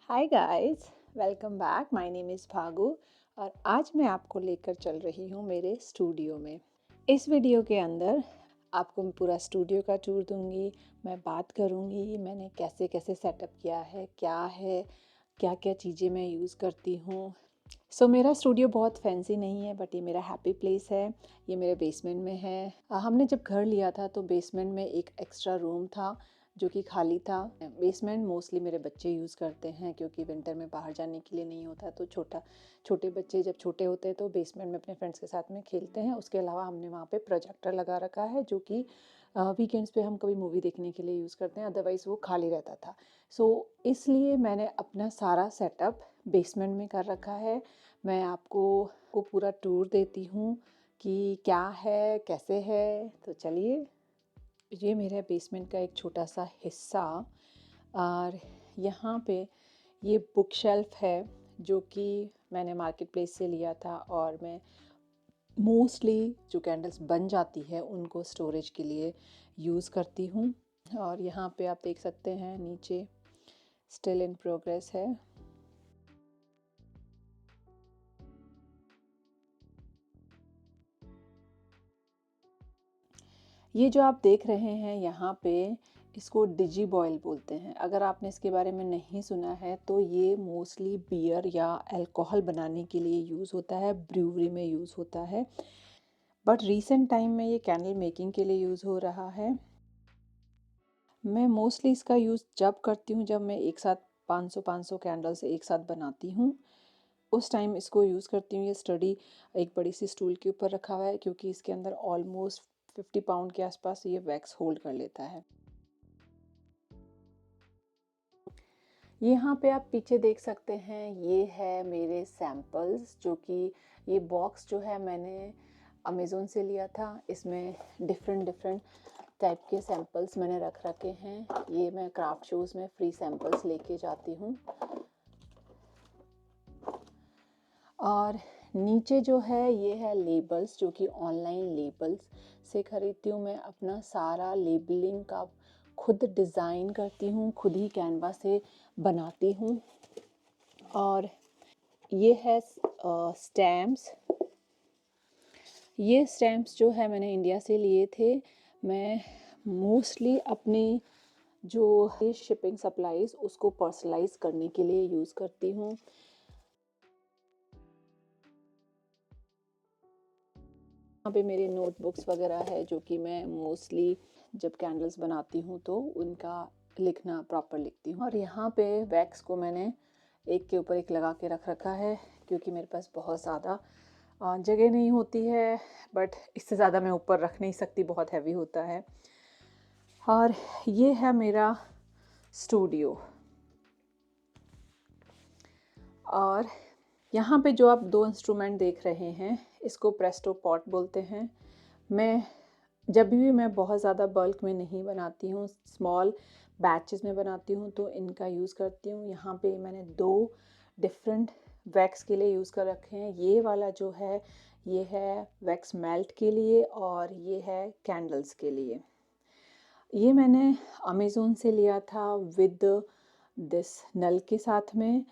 Hi guys, welcome back. My name is भागू और आज मैं आपको लेकर चल रही हूँ मेरे स्टूडियो में। इस वीडियो के अंदर आपको मैं पूरा स्टूडियो का टूर दूंगी। मैं बात करूंगी मैंने कैसे कैसे सेटअप किया है, क्या क्या चीज़ें मैं यूज़ करती हूँ। मेरा स्टूडियो बहुत फैंसी नहीं है, बट ये मेरा हैप्पी प्लेस है। ये मेरे बेसमेंट में है। हमने जब घर लिया था तो बेसमेंट में एक एक्स्ट्रा रूम था जो कि खाली था। बेसमेंट मोस्टली मेरे बच्चे यूज़ करते हैं क्योंकि विंटर में बाहर जाने के लिए नहीं होता, तो छोटे बच्चे जब छोटे होते हैं तो बेसमेंट में अपने फ्रेंड्स के साथ में खेलते हैं। उसके अलावा हमने वहाँ पे प्रोजेक्टर लगा रखा है जो कि वीकेंड्स पे हम कभी मूवी देखने के लिए यूज़ करते हैं, अदरवाइज़ वो खाली रहता था। इसलिए मैंने अपना सारा सेटअप बेसमेंट में कर रखा है। मैं आपको पूरा टूर देती हूँ कि क्या है, कैसे है। तो चलिए, ये मेरा बेसमेंट का एक छोटा सा हिस्सा। और यहाँ पे ये बुक शेल्फ है जो कि मैंने मार्केट प्लेस से लिया था, और मैं मोस्टली जो कैंडल्स बन जाती है उनको स्टोरेज के लिए यूज़ करती हूँ। और यहाँ पे आप देख सकते हैं नीचे स्टिल इन प्रोग्रेस है। ये जो आप देख रहे हैं यहाँ पे, इसको डिजी बॉयल बोलते हैं। अगर आपने इसके बारे में नहीं सुना है तो ये मोस्टली बियर या अल्कोहल बनाने के लिए यूज़ होता है, ब्रूवरी में यूज़ होता है। बट रीसेंट टाइम में ये कैंडल मेकिंग के लिए यूज़ हो रहा है। मैं मोस्टली इसका यूज़ जब करती हूँ जब मैं एक साथ 500 कैंडल्स एक साथ बनाती हूँ, उस टाइम इसको यूज़ करती हूँ। ये स्टडी एक बड़ी सी स्टूल के ऊपर रखा हुआ है क्योंकि इसके अंदर ऑलमोस्ट 50 पाउंड के आसपास ये वैक्स होल्ड कर लेता है। यहाँ पे आप पीछे देख सकते हैं, ये है मेरे सैम्पल्स, जो कि ये बॉक्स जो है मैंने अमेज़ोन से लिया था। इसमें डिफरेंट डिफरेंट टाइप के सैम्पल्स मैंने रख रखे हैं। ये मैं क्राफ्ट शोज़ में फ्री सैम्पल्स लेके जाती हूँ। और नीचे जो है ये है लेबल्स, जो कि ऑनलाइन लेबल्स से ख़रीदती हूँ। मैं अपना सारा लेबलिंग का खुद डिज़ाइन करती हूँ, खुद ही कैनवा से बनाती हूँ। और ये है स्टैम्प्स। ये स्टैम्प्स जो है मैंने इंडिया से लिए थे। मैं मोस्टली अपनी जो शिपिंग सप्लाईज उसको पर्सनलाइज करने के लिए यूज़ करती हूँ। यहाँ पे मेरे नोटबुक्स वगैरह है जो कि मैं मोस्टली जब कैंडल्स बनाती हूँ तो उनका लिखना प्रॉपर लिखती हूँ। और यहाँ पे वैक्स को मैंने एक के ऊपर एक लगा के रख रखा है क्योंकि मेरे पास बहुत ज़्यादा जगह नहीं होती है, बट इससे ज़्यादा मैं ऊपर रख नहीं सकती, बहुत हैवी होता है। और ये है मेरा स्टूडियो। और यहाँ पे जो आप दो इंस्ट्रूमेंट देख रहे हैं, इसको प्रेस्टो पॉट बोलते हैं। जब भी मैं बहुत ज़्यादा बल्क में नहीं बनाती हूँ, स्मॉल बैचेस में बनाती हूँ, तो इनका यूज़ करती हूँ। यहाँ पे मैंने दो डिफरेंट वैक्स के लिए यूज़ कर रखे हैं। ये वाला जो है ये है वैक्स मेल्ट के लिए, और ये है कैंडल्स के लिए। ये मैंने अमेज़ोन से लिया था विद दिस नल के साथ में।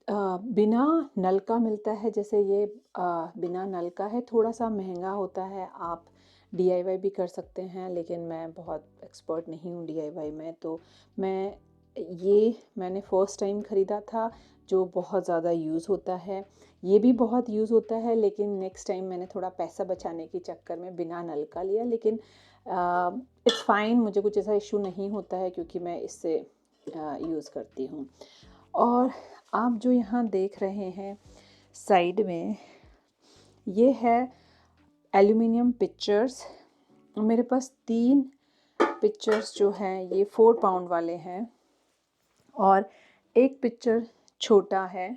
बिना नल का मिलता है, जैसे ये बिना नल का है, थोड़ा सा महंगा होता है। आप DIY भी कर सकते हैं, लेकिन मैं बहुत एक्सपर्ट नहीं हूँ DIY में, तो मैंने फ़र्स्ट टाइम ख़रीदा था, जो बहुत ज़्यादा यूज़ होता है। ये भी बहुत यूज़ होता है, लेकिन नेक्स्ट टाइम मैंने थोड़ा पैसा बचाने के चक्कर में बिना नल का लिया। लेकिन इट्स फाइन, मुझे कुछ ऐसा इशू नहीं होता है क्योंकि मैं इससे यूज़ करती हूँ। और आप जो यहाँ देख रहे हैं साइड में, ये है एल्युमिनियम पिक्चर्स। मेरे पास 3 पिक्चर्स जो हैं ये 4 पाउंड वाले हैं, और एक पिक्चर छोटा है।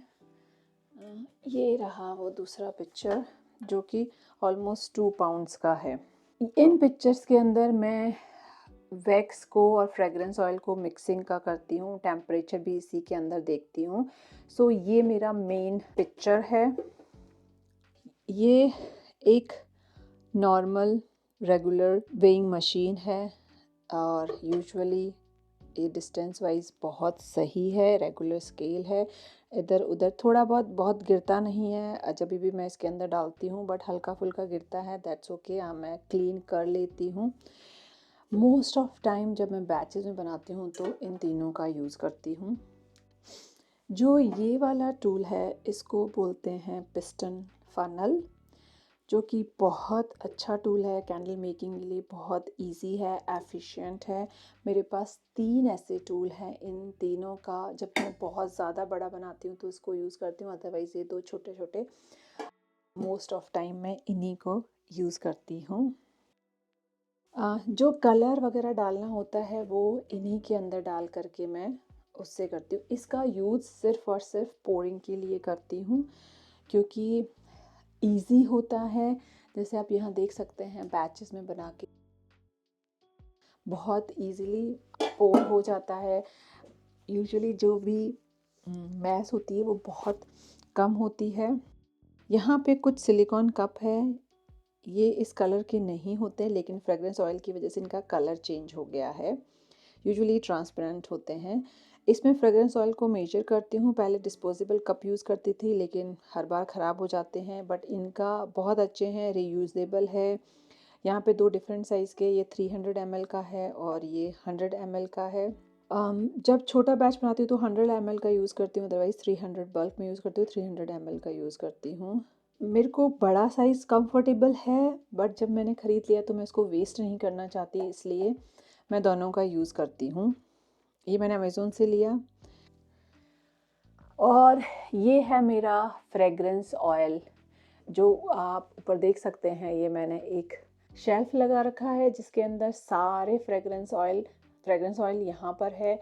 ये रहा वो दूसरा पिक्चर जो कि ऑलमोस्ट 2 पाउंड्स का है। इन पिक्चर्स के अंदर मैं वैक्स को और फ्रेगरेंस ऑयल को मिक्सिंग का करती हूँ, टेम्परेचर भी इसी के अंदर देखती हूँ। ये मेरा मेन पिक्चर है। ये एक नॉर्मल रेगुलर वेइंग मशीन है, और यूजुअली ये डिस्टेंस वाइज बहुत सही है, रेगुलर स्केल है। इधर उधर थोड़ा बहुत गिरता नहीं है जब भी मैं इसके अंदर डालती हूँ, बट हल्का फुल्का गिरता है, दैट्स ओके। मैं क्लीन कर लेती हूँ। मोस्ट ऑफ टाइम जब मैं बैचेस में बनाती हूँ तो इन तीनों का यूज़ करती हूँ। जो ये वाला टूल है इसको बोलते हैं पिस्टन फनल, जो कि बहुत अच्छा टूल है कैंडल मेकिंग के लिए। बहुत इजी है, एफिशिएंट है। मेरे पास 3 ऐसे टूल हैं। इन तीनों का जब मैं बहुत ज़्यादा बड़ा बनाती हूँ तो इसको यूज़ करती हूँ, अदरवाइज़ ये 2 छोटे छोटे मोस्ट ऑफ टाइम मैं इन्हीं को यूज़ करती हूँ। जो कलर वगैरह डालना होता है वो इन्हीं के अंदर डाल करके मैं उससे करती हूँ। इसका यूज़ सिर्फ़ और सिर्फ पोरिंग के लिए करती हूँ, क्योंकि ईज़ी होता है। जैसे आप यहाँ देख सकते हैं बैचेस में बना के बहुत ईज़िली पोर हो जाता है। यूजुअली जो भी मैस होती है वो बहुत कम होती है। यहाँ पे कुछ सिलिकॉन कप है, ये इस कलर के नहीं होते, लेकिन फ्रेगरेंस ऑयल की वजह से इनका कलर चेंज हो गया है। यूजुअली ट्रांसपेरेंट होते हैं। इसमें फ्रेगरेंस ऑयल को मेजर करती हूँ। पहले डिस्पोजेबल कप यूज़ करती थी, लेकिन हर बार ख़राब हो जाते हैं, बट इनका बहुत अच्छे हैं, रीयूजेबल है। यहाँ पे 2 डिफरेंट साइज़ के, ये 300 ml का है और ये 100 ml का है। जब छोटा बैच बनाती हूँ तो 100 ml का यूज़ करती हूँ, अदरवाइज़ 300 बल्क में यूज़ करती हूँ, 300 ml का यूज़ करती हूँ। मेरे को बड़ा साइज़ कंफर्टेबल है, बट जब मैंने ख़रीद लिया तो मैं इसको वेस्ट नहीं करना चाहती, इसलिए मैं दोनों का यूज़ करती हूँ। ये मैंने अमेज़ोन से लिया। और ये है मेरा फ्रेगरेंस ऑयल, जो आप ऊपर देख सकते हैं। ये मैंने एक शेल्फ लगा रखा है जिसके अंदर सारे फ्रेगरेंस ऑयल यहाँ पर है।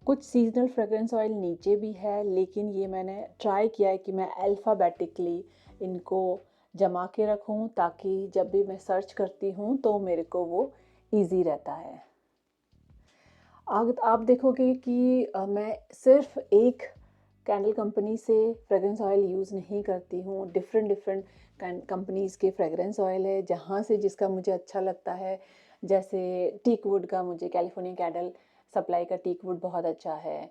कुछ सीजनल फ्रेगरेंस ऑयल नीचे भी है, लेकिन ये मैंने ट्राई किया है कि मैं अल्फ़ाबेटिकली इनको जमा के रखूँ, ताकि जब भी मैं सर्च करती हूँ तो मेरे को वो ईजी रहता है। आप देखोगे कि मैं सिर्फ एक कैंडल कंपनी से फ्रेगरेंस ऑयल यूज़ नहीं करती हूँ। डिफरेंट कंपनीज़ के फ्रेगरेंस ऑयल है, जहाँ से जिसका मुझे अच्छा लगता है। जैसे टीक वुड का, मुझे कैलिफोर्निया कैंडल सप्लाई का टीक वुड बहुत अच्छा है।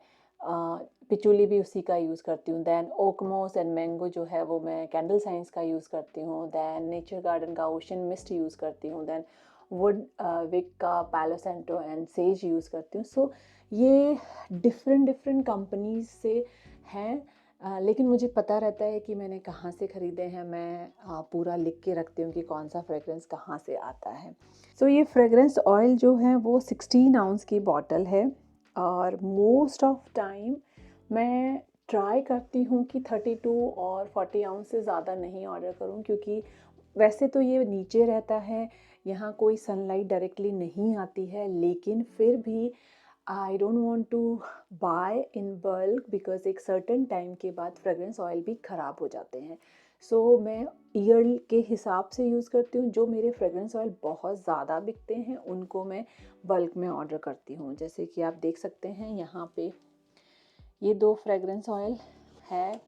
पिचुली भी उसी का यूज़ करती हूँ। दैन ओकमोस एंड मैंगो जो है वो मैं कैंडल साइंस का यूज़ करती हूँ। दैन नेचर गार्डन का ओशन मिस्ट यूज़ करती हूँ। दैन वुड विक का पालो सैंटो एंड सेज यूज़ करती हूँ। सो ये डिफरेंट कंपनीज से हैं, लेकिन मुझे पता रहता है कि मैंने कहाँ से ख़रीदे हैं। मैं पूरा लिख के रखती हूँ कि कौन सा फ्रेगरेंस कहाँ से आता है। सो ये फ्रेगरेंस ऑयल जो है वो 16 आउंस की बॉटल है, और मोस्ट ऑफ टाइम मैं ट्राई करती हूँ कि 32 और 40 आउंस से ज़्यादा नहीं ऑर्डर करूँ, क्योंकि वैसे तो ये नीचे रहता है, यहाँ कोई सनलाइट डायरेक्टली नहीं आती है, लेकिन फिर भी I don't want to buy in bulk, because एक सर्टेन टाइम के बाद फ्रेगरेंस ऑयल भी ख़राब हो जाते हैं। सो मैं ईयर के हिसाब से यूज़ करती हूँ। जो मेरे फ्रेगरेंस ऑयल बहुत ज़्यादा बिकते हैं उनको मैं बल्क में ऑर्डर करती हूँ। जैसे कि आप देख सकते हैं यहाँ पे ये 2 फ्रेगरेंस ऑयल है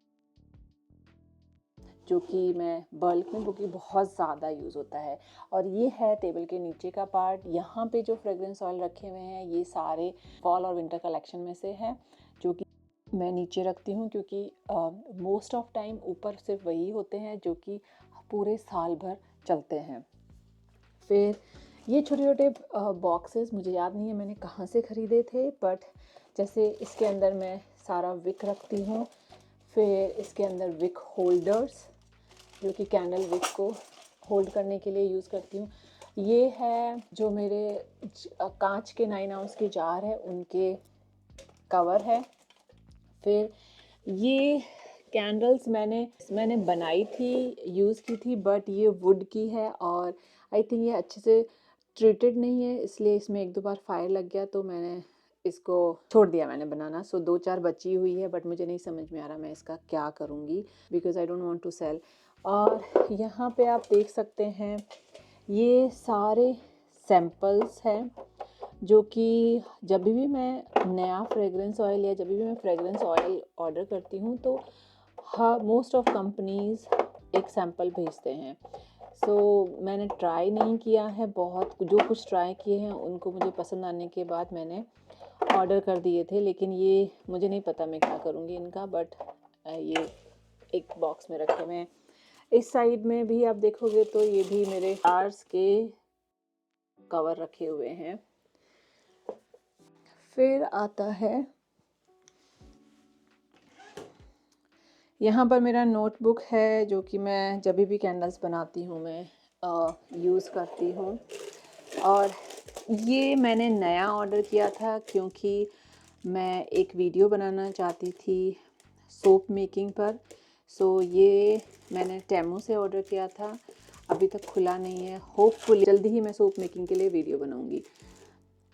जो कि मैं बल्क में, क्योंकि बहुत ज़्यादा यूज़ होता है। और ये है टेबल के नीचे का पार्ट। यहाँ पे जो फ्रेगरेंस ऑयल रखे हुए हैं ये सारे फॉल और विंटर कलेक्शन में से है, जो कि मैं नीचे रखती हूँ, क्योंकि मोस्ट ऑफ टाइम ऊपर सिर्फ वही होते हैं जो कि पूरे साल भर चलते हैं। फिर ये छोटे छोटे बॉक्सेस, मुझे याद नहीं है मैंने कहाँ से ख़रीदे थे, बट जैसे इसके अंदर मैं सारा विक रखती हूँ। फिर इसके अंदर विक होल्डर्स, जो कि कैंडल विक को होल्ड करने के लिए यूज़ करती हूँ। ये है जो मेरे कांच के 9 आउंस के जार है उनके कवर है। फिर ये कैंडल्स मैंने बनाई थी, यूज़ की थी, बट ये वुड की है और आई थिंक ये अच्छे से ट्रीटेड नहीं है, इसलिए इसमें 1-2 बार फायर लग गया तो मैंने इसको छोड़ दिया मैंने बनाना। सो 2-4 बची हुई है, बट मुझे नहीं समझ में आ रहा मैं इसका क्या करूँगी, because I don't want to sell. और यहाँ पे आप देख सकते हैं ये सारे सैम्पल्स हैं, जो कि जब भी मैं नया फ्रेगरेंस ऑयल या जब भी मैं फ्रेगरेंस ऑयल ऑर्डर करती हूँ तो मोस्ट ऑफ कंपनीज़ एक सैम्पल भेजते हैं। सो मैंने ट्राई नहीं किया है, बहुत जो कुछ ट्राई किए हैं उनको मुझे पसंद आने के बाद मैंने ऑर्डर कर दिए थे, लेकिन ये मुझे नहीं पता मैं क्या करूँगी इनका, बट ये एक बॉक्स में रखे हुए हैं। इस साइड में भी आप देखोगे तो ये भी मेरे फ्लावर्स के कवर रखे हुए हैं। फिर आता है यहाँ पर मेरा नोटबुक है, जो कि मैं जब भी कैंडल्स बनाती हूँ मैं यूज़ करती हूँ। और ये मैंने नया ऑर्डर किया था क्योंकि मैं एक वीडियो बनाना चाहती थी सोप मेकिंग पर। सो ये मैंने टेमू से ऑर्डर किया था, अभी तक खुला नहीं है। होपफुली जल्दी ही मैं सोप मेकिंग के लिए वीडियो बनाऊंगी।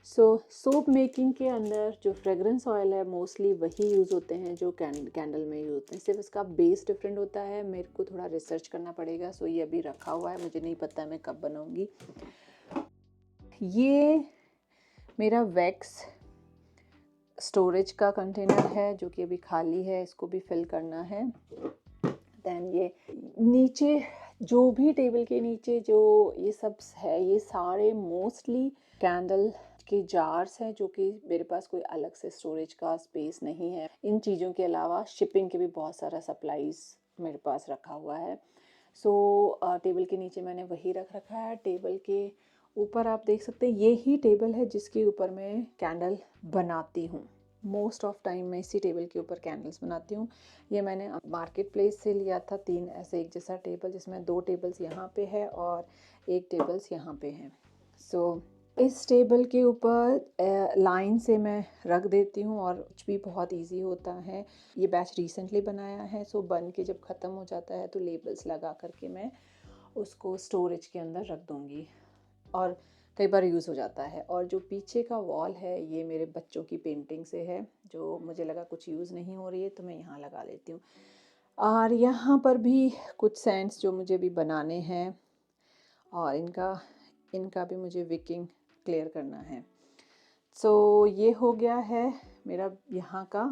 सोप मेकिंग के अंदर जो फ्रेगरेंस ऑयल है मोस्टली वही यूज़ होते हैं जो कैंडल में यूज़ होते हैं, सिर्फ इसका बेस डिफरेंट होता है। मेरे को थोड़ा रिसर्च करना पड़ेगा। सो ये अभी रखा हुआ है, मुझे नहीं पता मैं कब बनाऊंगी। ये मेरा वैक्स स्टोरेज का कंटेनर है जो कि अभी खाली है, इसको भी फिल करना है। देन ये नीचे जो भी टेबल के नीचे जो ये सब है, ये सारे मोस्टली कैंडल के जार्स हैं, जो कि मेरे पास कोई अलग से स्टोरेज का स्पेस नहीं है। इन चीज़ों के अलावा शिपिंग के भी बहुत सारा सप्लाईज मेरे पास रखा हुआ है। टेबल के नीचे मैंने वही रख रखा है। टेबल के ऊपर आप देख सकते हैं ये ही टेबल है जिसके ऊपर मैं कैंडल बनाती हूँ। मोस्ट ऑफ टाइम मैं इसी टेबल के ऊपर कैंडल्स बनाती हूँ। ये मैंने मार्केट प्लेस से लिया था, 3 ऐसे एक जैसा टेबल, जिसमें 2 टेबल्स यहाँ पे है और 1 टेबल्स यहाँ पे हैं। इस टेबल के ऊपर लाइन से मैं रख देती हूँ और कुछ भी बहुत इजी होता है। ये बैच रिसेंटली बनाया है, सो बन के जब ख़त्म हो जाता है तो लेबल्स लगा करके मैं उसको स्टोरेज के अंदर रख दूँगी और कई बार यूज़ हो जाता है। और जो पीछे का वॉल है ये मेरे बच्चों की पेंटिंग से है, जो मुझे लगा कुछ यूज़ नहीं हो रही है तो मैं यहाँ लगा लेती हूँ। और यहाँ पर भी कुछ सेंट्स जो मुझे भी बनाने हैं और इनका भी मुझे विकिंग क्लियर करना है। ये हो गया है मेरा यहाँ का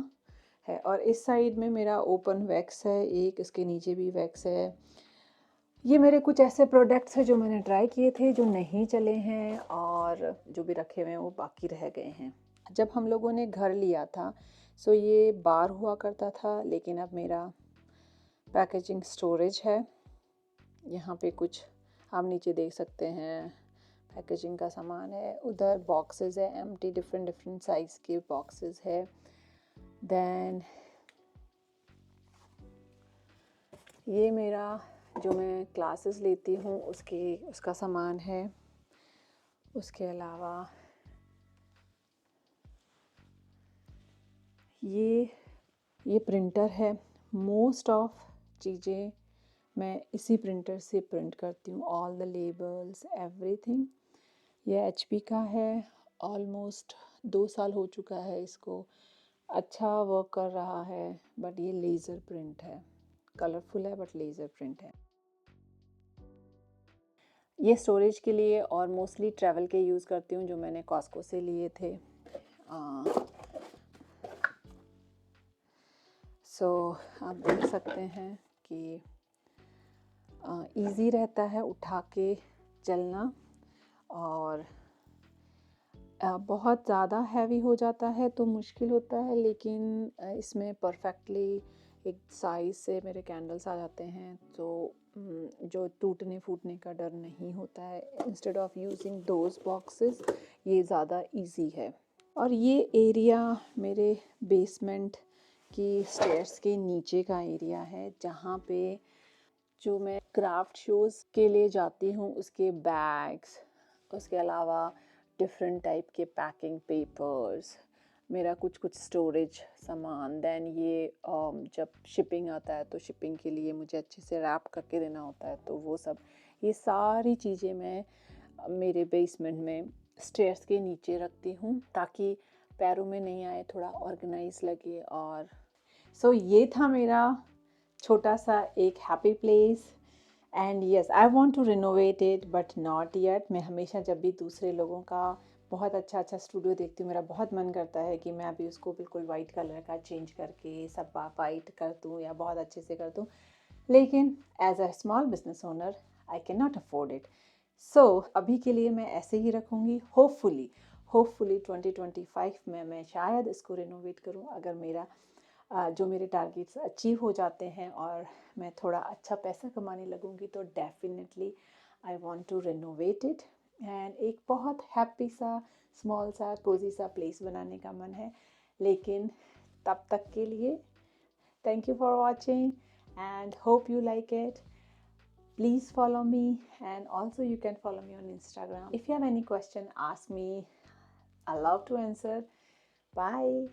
है। और इस साइड में मेरा ओपन वैक्स है एक, इसके नीचे भी वैक्स है। ये मेरे कुछ ऐसे प्रोडक्ट्स हैं जो मैंने ट्राई किए थे जो नहीं चले हैं, और जो भी रखे हुए हैं वो बाकी रह गए हैं। जब हम लोगों ने घर लिया था ये बार हुआ करता था, लेकिन अब मेरा पैकेजिंग स्टोरेज है। यहाँ पे कुछ आप नीचे देख सकते हैं पैकेजिंग का सामान है। उधर बॉक्सेस है एम्प्टी, डिफरेंट साइज़ के बॉक्सेस है। देन ये मेरा जो मैं क्लासेस लेती हूँ उसका सामान है। उसके अलावा ये प्रिंटर है। मोस्ट ऑफ चीज़ें मैं इसी प्रिंटर से प्रिंट करती हूँ, ऑल द लेबल्स एवरीथिंग। ये HP का है, ऑलमोस्ट 2 साल हो चुका है इसको। अच्छा वर्क कर रहा है, बट ये लेज़र प्रिंट है, कलरफुल है बट लेज़र प्रिंट है। ये स्टोरेज के लिए और मोस्टली ट्रैवल के यूज़ करती हूँ, जो मैंने कॉस्को से लिए थे। आप देख सकते हैं कि इजी रहता है उठा के चलना, और बहुत ज़्यादा हैवी हो जाता है तो मुश्किल होता है, लेकिन इसमें परफेक्टली एक साइज़ से मेरे कैंडल्स आ जाते हैं, तो जो टूटने फूटने का डर नहीं होता है। Instead of using those boxes ये ज़्यादा इजी है। और ये एरिया मेरे बेसमेंट की स्टेयर्स के नीचे का एरिया है, जहाँ पे जो मैं क्राफ्ट शोज़ के लिए जाती हूँ उसके बैग्स, उसके अलावा डिफरेंट टाइप के पैकिंग पेपर्स, मेरा कुछ स्टोरेज सामान। देन ये जब शिपिंग आता है तो शिपिंग के लिए मुझे अच्छे से रैप करके देना होता है, तो वो सब, ये सारी चीज़ें मैं मेरे बेसमेंट में स्टेयर्स के नीचे रखती हूँ ताकि पैरों में नहीं आए, थोड़ा ऑर्गेनाइज लगे। और ये था मेरा छोटा सा एक happy place. And yes, I want to renovate it but not yet. मैं हमेशा जब भी दूसरे लोगों का बहुत अच्छा स्टूडियो देखती हूँ, मेरा बहुत मन करता है कि मैं अभी उसको बिल्कुल वाइट कलर का चेंज करके सब वाइट कर दूँ या बहुत अच्छे से कर दूँ, लेकिन as a small business owner I can not afford it. अभी के लिए मैं ऐसे ही रखूँगी। होपफुली 2025 में मैं शायद इसको रिनोवेट करूं। अगर मेरा जो मेरे टारगेट्स अचीव हो जाते हैं और मैं थोड़ा अच्छा पैसा कमाने लगूंगी तो definitely I want to renovate it and एक बहुत हैप्पी सा स्मॉल सा कोजी सा प्लेस बनाने का मन है। लेकिन तब तक के लिए thank you for watching and hope you like it. Please follow me, and also you can follow me on Instagram. If you have any question, ask me. I love to answer. Bye.